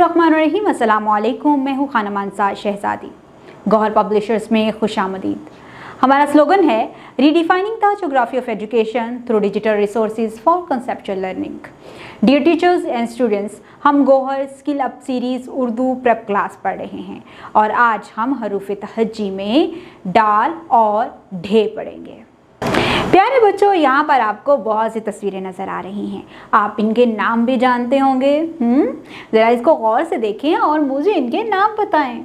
बिस्मिल्लाहिर्रहमानिर्रहीम। अस्सलामुअलैकुम। मैं हूँ खानम अंसार शहजादी। गौहर पब्लिशर्स में खुशामदीद। हमारा स्लोगन है redefining the geography of education through digital resources for conceptual learning. Dear teachers and students, हम Gauhar skill up series Urdu prep class पढ़ रहे हैं और आज हम हरूफ तहज्जी में डाल और ढे पढ़ेंगे। प्यारे बच्चों, यहाँ पर आपको बहुत सी तस्वीरें नज़र आ रही हैं। आप इनके नाम भी जानते होंगे। ज़रा इसको गौर से देखें और मुझे इनके नाम बताएं।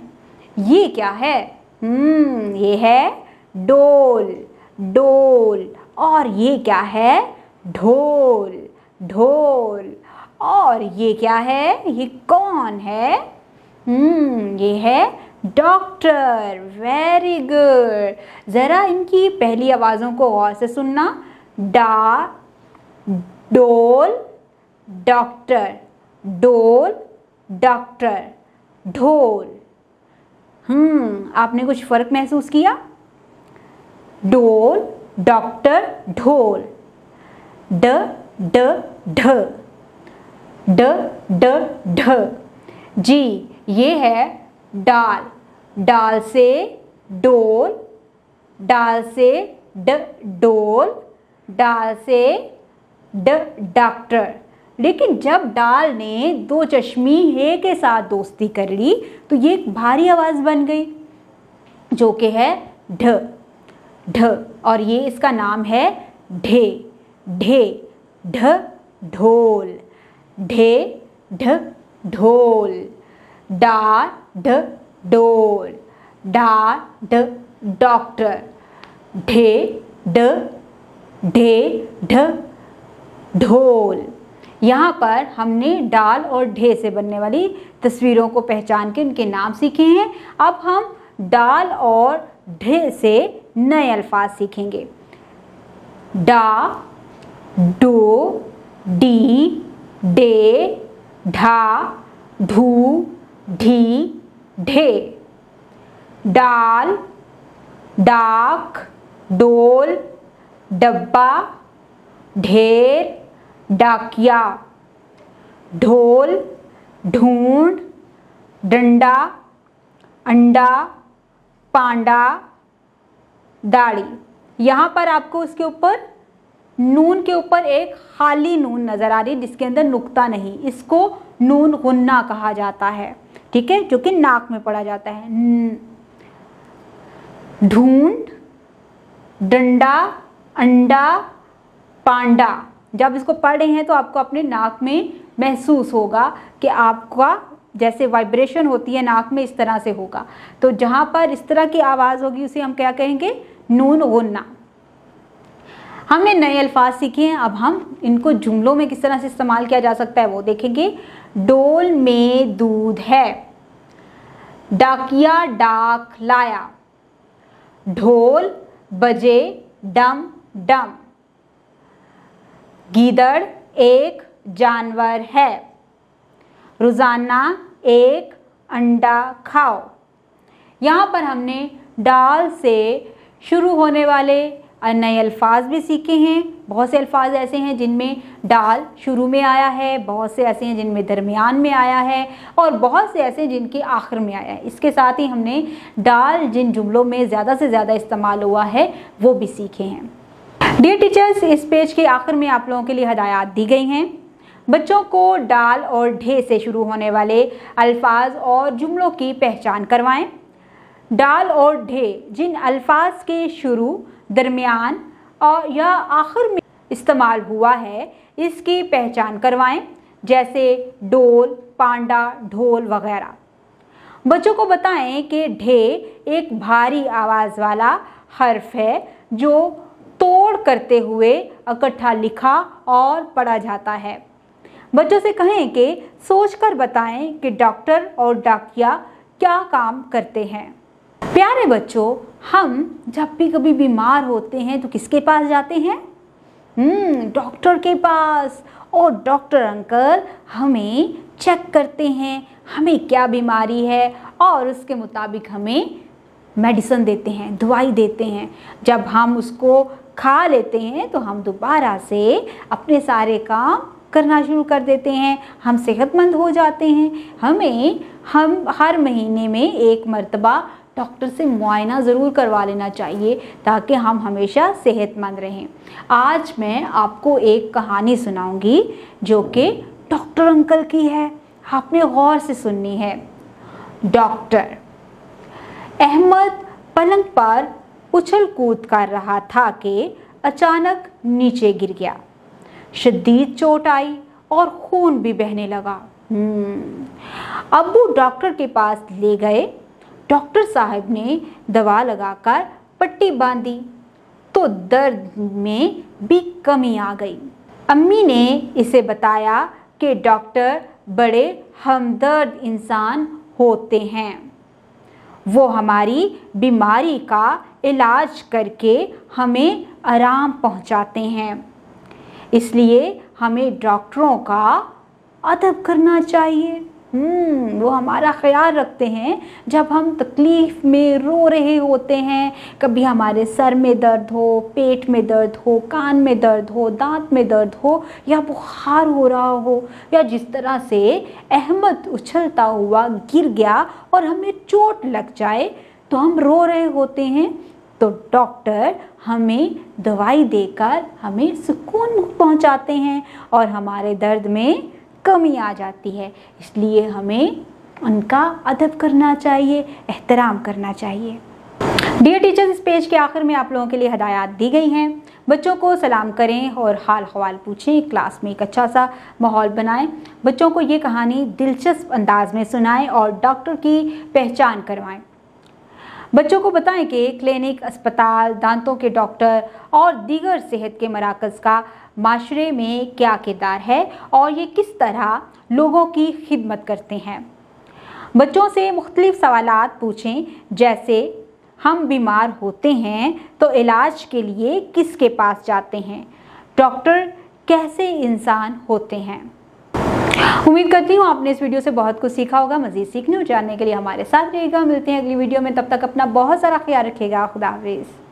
ये क्या है? ये है डोल, डोल। और ये क्या है? ढोल, ढोल। और ये क्या है? ये कौन है? ये है डॉक्टर। Very good. ज़रा इनकी पहली आवाज़ों को गौर से सुनना। डा, डोल, डॉक्टर, डोल, डॉक्टर, ढोल। आपने कुछ फ़र्क महसूस किया? डोल, डॉक्टर, ढोल। ड, ड, ढ, ड, ड, ढ। जी, ये है डाल। डाल से डोल, डाल से डोल, डाल से डॉक्टर। लेकिन जब डाल ने दो चश्मी हे के साथ दोस्ती कर ली तो ये एक भारी आवाज़ बन गई जो कि है ढ, ढ। और ये इसका नाम है ढे, ढे, ढ, ढोल, ढे, ढ, ढोल। डा, ढ, डोल, डा, ढ, डॉक्टर, ढे, ढ, ढे, ढ, ढोल। यहाँ पर हमने डाल और ढे से बनने वाली तस्वीरों को पहचान के उनके नाम सीखे हैं। अब हम डाल और ढे से नए अल्फाज सीखेंगे। डा, डो, डी, डे, ढा, ढू, ढी, ढे। डाल, डाक, डोल, डब्बा, ढेर, डाकिया। ढोल, ढूंढ, डंडा, अंडा, पांडा, दाढ़ी। यहाँ पर आपको इसके ऊपर नून के ऊपर एक खाली नून नज़र आ रही है जिसके अंदर नुक्ता नहीं। इसको नून गुन्ना कहा जाता है, ठीक है, जो कि नाक में पड़ा जाता है। ढूंढ, डंडा, अंडा, पांडा। जब इसको पढ़ रहे हैं तो आपको अपने नाक में महसूस होगा कि आपका जैसे वाइब्रेशन होती है नाक में, इस तरह से होगा। तो जहाँ पर इस तरह की आवाज़ होगी उसे हम क्या कहेंगे? नून गुन्ना। हमने नए अल्फाज सीखे हैं, अब हम इनको जुमलों में किस तरह से इस्तेमाल किया जा सकता है वो देखेंगे। डोल में दूध है। डाकिया डाक लाया। ढोल बजे डम डम। गीदड़ एक जानवर है। रोज़ाना एक अंडा खाओ। यहाँ पर हमने डाल से शुरू होने वाले नए अल्फाज भी सीखे हैं। बहुत से अल्फाज ऐसे हैं जिनमें डाल शुरू में आया है, बहुत से ऐसे हैं जिनमें दरमियान में आया है और बहुत से ऐसे हैं जिनके आखिर में आया है। इसके साथ ही हमने डाल जिन जुमलों में ज़्यादा से ज़्यादा इस्तेमाल हुआ है वो भी सीखे हैं। डियर टीचर्स, इस पेज के आखिर में आप लोगों के लिए हदायत दी गई हैं। बच्चों को डाल और ढे से शुरू होने वाले अल्फाज और जुमलों की पहचान करवाएं। डाल और ढे जिन अल्फाज के शुरू, दरमियान और या आखिर में इस्तेमाल हुआ है इसकी पहचान करवाएं, जैसे डोल, पांडा, ढोल वगैरह। बच्चों को बताएं कि ढे एक भारी आवाज़ वाला हर्फ है जो तोड़ करते हुए इकट्ठा लिखा और पढ़ा जाता है। बच्चों से कहें कि सोचकर बताएं कि डॉक्टर और डाकिया क्या काम करते हैं। प्यारे बच्चों, हम जब भी कभी बीमार होते हैं तो किसके पास जाते हैं? डॉक्टर के पास। और डॉक्टर अंकल हमें चेक करते हैं हमें क्या बीमारी है और उसके मुताबिक हमें मेडिसिन देते हैं, दवाई देते हैं। जब हम उसको खा लेते हैं तो हम दोबारा से अपने सारे काम करना शुरू कर देते हैं, हम सेहतमंद हो जाते हैं। हम हर महीने में एक मर्तबा डॉक्टर से मुआयना ज़रूर करवा लेना चाहिए ताकि हम हमेशा सेहतमंद रहें। आज मैं आपको एक कहानी सुनाऊंगी जो कि डॉक्टर अंकल की है, आपने गौर से सुननी है। डॉक्टर अहमद पलंग पर उछल कूद कर रहा था कि अचानक नीचे गिर गया। शदीद चोट आई और खून भी बहने लगा। अब्बू डॉक्टर के पास ले गए। डॉक्टर साहब ने दवा लगाकर पट्टी बांधी तो दर्द में भी कमी आ गई। अम्मी ने इसे बताया कि डॉक्टर बड़े हमदर्द इंसान होते हैं, वो हमारी बीमारी का इलाज करके हमें आराम पहुंचाते हैं, इसलिए हमें डॉक्टरों का अदब करना चाहिए। वो हमारा ख्याल रखते हैं जब हम तकलीफ़ में रो रहे होते हैं। कभी हमारे सर में दर्द हो, पेट में दर्द हो, कान में दर्द हो, दांत में दर्द हो या बुखार हो रहा हो, या जिस तरह से अहमद उछलता हुआ गिर गया और हमें चोट लग जाए तो हम रो रहे होते हैं, तो डॉक्टर हमें दवाई देकर हमें सुकून पहुंचाते हैं और हमारे दर्द में कमी आ जाती है। इसलिए हमें उनका अदब करना चाहिए, एहतराम करना चाहिए। डियर टीचर्स, इस पेज के आखिर में आप लोगों के लिए हदायत दी गई हैं। बच्चों को सलाम करें और हाल हवाल पूछें, क्लास में एक अच्छा सा माहौल बनाएं, बच्चों को ये कहानी दिलचस्प अंदाज में सुनाएं और डॉक्टर की पहचान करवाएं। बच्चों को बताएं कि क्लिनिक, अस्पताल, दांतों के डॉक्टर और दीगर सेहत के मराकज़ का माशरे में क्या किरदार है और ये किस तरह लोगों की खिदमत करते हैं। बच्चों से मुख्तलिफ सवालात पूछें, जैसे हम बीमार होते हैं तो इलाज के लिए किसके पास जाते हैं, डॉक्टर कैसे इंसान होते हैं। उम्मीद करती हूँ आपने इस वीडियो से बहुत कुछ सीखा होगा। मज़ीद सीखने और जानने के लिए हमारे साथ रहिएगा। मिलते हैं अगली वीडियो में, तब तक अपना बहुत सारा ख्याल रखिएगा। खुदा हाफिज़।